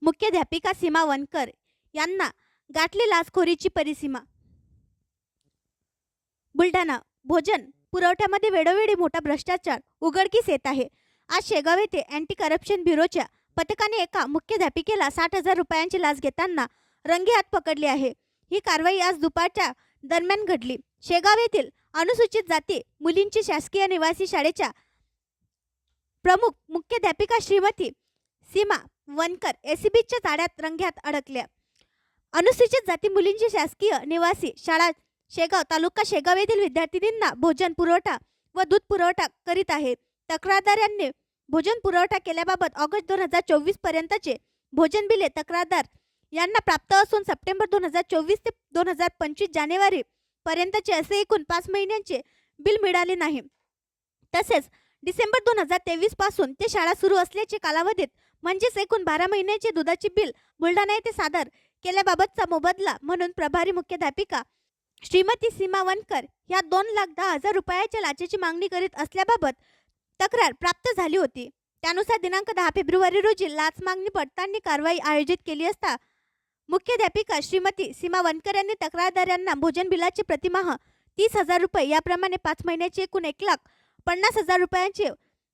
मुख्याध्यापिका सीमा वनकर यांना गाठली लाचखोरीची परिसीमा। बुलढाणा भोजन पुरवठ्यामध्ये वेळोवेळी मोठा भ्रष्टाचार उघडकीस येत आहे। आज शेगाव येथे अँटी करप्शन ब्युरोच्या पथकाने एका मुख्याध्यापिकेला 60,000 रुपयांची लाच घेताना रंगेहात पकडले आहे। ही कारवाई आज दुपारच्या दरम्यान घडली। शेगाव येथील अनुसूचित जाती मुलींची शासकीय निवासी शाळेच्या प्रमुख मुख्याध्यापिका श्रीमती सीमा वनकर एसीबीच्या जाळ्यात रंगेहात अडकल्या। अनुसूचित जाती मुलींची शासकीय निवासी शाळा शेगाव तालुका शेगाव येथील विद्यार्थिनींना भोजन पुरवठा व दूध पुरवठा करीत आहे। तक्रारदार यांनी भोजन पुरवठा केल्याबाबत ऑगस्ट 2024 पर्यंतचे भोजन बिले तक्रारदार यांना प्राप्त असून सप्टेंबर 2024 ते 2025 जानेवारी पर्यंतचे असे एकूण 5 महिन्यांचे बिल मिळाले नाही। तसेच डिसेंबर 2023 पासून ते शाळा सुरू असल्याचे कालावधीत म्हणजेच एकूण 12 महिन्यांचे दुधाचे बिल बुलढाणा येथे सादर केल्याबाबतचा मोबदला म्हणून प्रभारी मुख्याध्यापिका श्रीमती सीमा वनकर या 2,10,000 रुपयाच्या लाचेची मागणी करीत असल्याबाबत तक्रार प्राप्त झाली होती। त्यानुसार दिनांक 10 फेब्रुवारी रोजी लाच मागणी पडताळणी कारवाई आयोजित केली असता मुख्याध्यापिका श्रीमती सीमा वनकर यांनी तक्रारदार यांना भोजन बिलाचे प्रतिमाह 30,000 रुपये याप्रमाणे 5 महिन्याचे एकूण 1,50,000 रुपयांचे,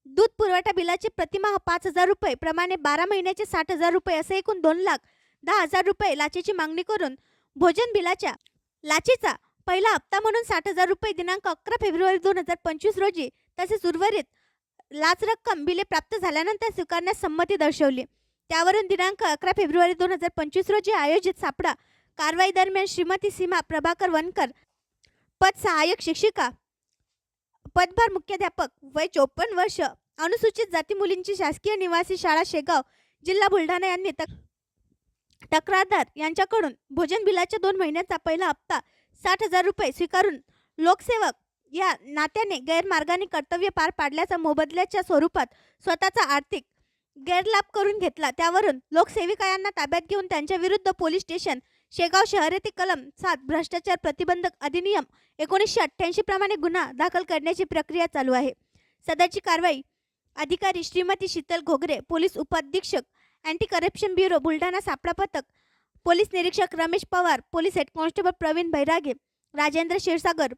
दूध पुरवठा बिलाचे प्रतिमाह 5,000 रुपये प्रमाणे 12 महिन्याचे 60,000 रुपये असे एकूण 2,10,000 रुपये लाचेची मागणी करून भोजन बिलाच्या लाचेचा पहिला हप्ता म्हणून 60,000 रुपये दिनांक 11 फेब्रुवारी 2025 रोजी तसेच उर्वरित लाच रक्कम बिले प्राप्त झाल्यानंतर स्वीकारण्यास संमती दर्शवली। त्यावरून दिनांक 11 फेब्रुवारी 2025 रोजी आयोजित सापळा कारवाई दरम्यान श्रीमती सीमा प्रभाकर वनकर पद सहाय्यक शिक्षिका पदभार मुख्याध्यापक वय 54 वर्ष अनुसूचित जाती मुलींची शासकीय निवासी शाळा शेगाव जिल्हा बुलढाणा यांनी तक्रारदार यांच्याकडून भोजन बिलाच्या 2 महिन्याचा पहिला हप्ता 60,000 रुपये स्वीकारून लोकसेवक या नात्याने गैरमार्गाने कर्तव्य पार पाडल्याचा मोबदल्याच्या स्वरूपात स्वतःचा आर्थिक गैरलाभ करून घेतला। त्यावरून लोकसेविका यांना ताब्यात घेऊन त्यांच्या विरुद्ध पोलीस स्टेशन शेगाव शहर येथे कलम 7 भ्रष्टाचार प्रतिबंधक अधिनियम 1988 प्रमाणे गुन्हा दाखल करण्याची प्रक्रिया चालू आहे। सदरची कारवाई अधिकारी श्रीमती शीतल घोगरे, पोलीस उपअधीक्षक अँटी करप्शन ब्युरो बुलढाणा सापळा पथक, पोलीस निरीक्षक Ramesh Pawar, police head constable Pravin Bairage, Rajendra Kshirsagar,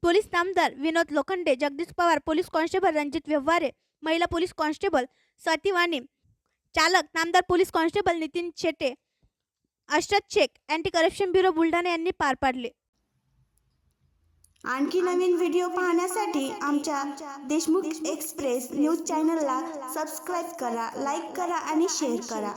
police नामदार विनोद लोखंडे, जगदीश पवार, पोलीस कॉन्स्टेबल रणजित व्यवहारे, महिला पोलीस कॉन्स्टेबल स्वाती वाणी, चालक नामदार police constable Nitin Shete, Ashrat Shaikh anti corruption bureau Buldhana यांनी पार पाडले। आणखी नवीन व्हिडिओ पाहण्यासाठी आमच्या देशमुख एक्सप्रेस न्यूज चॅनलला सबस्क्राईब करा, लाईक करा आणि शेअर करा।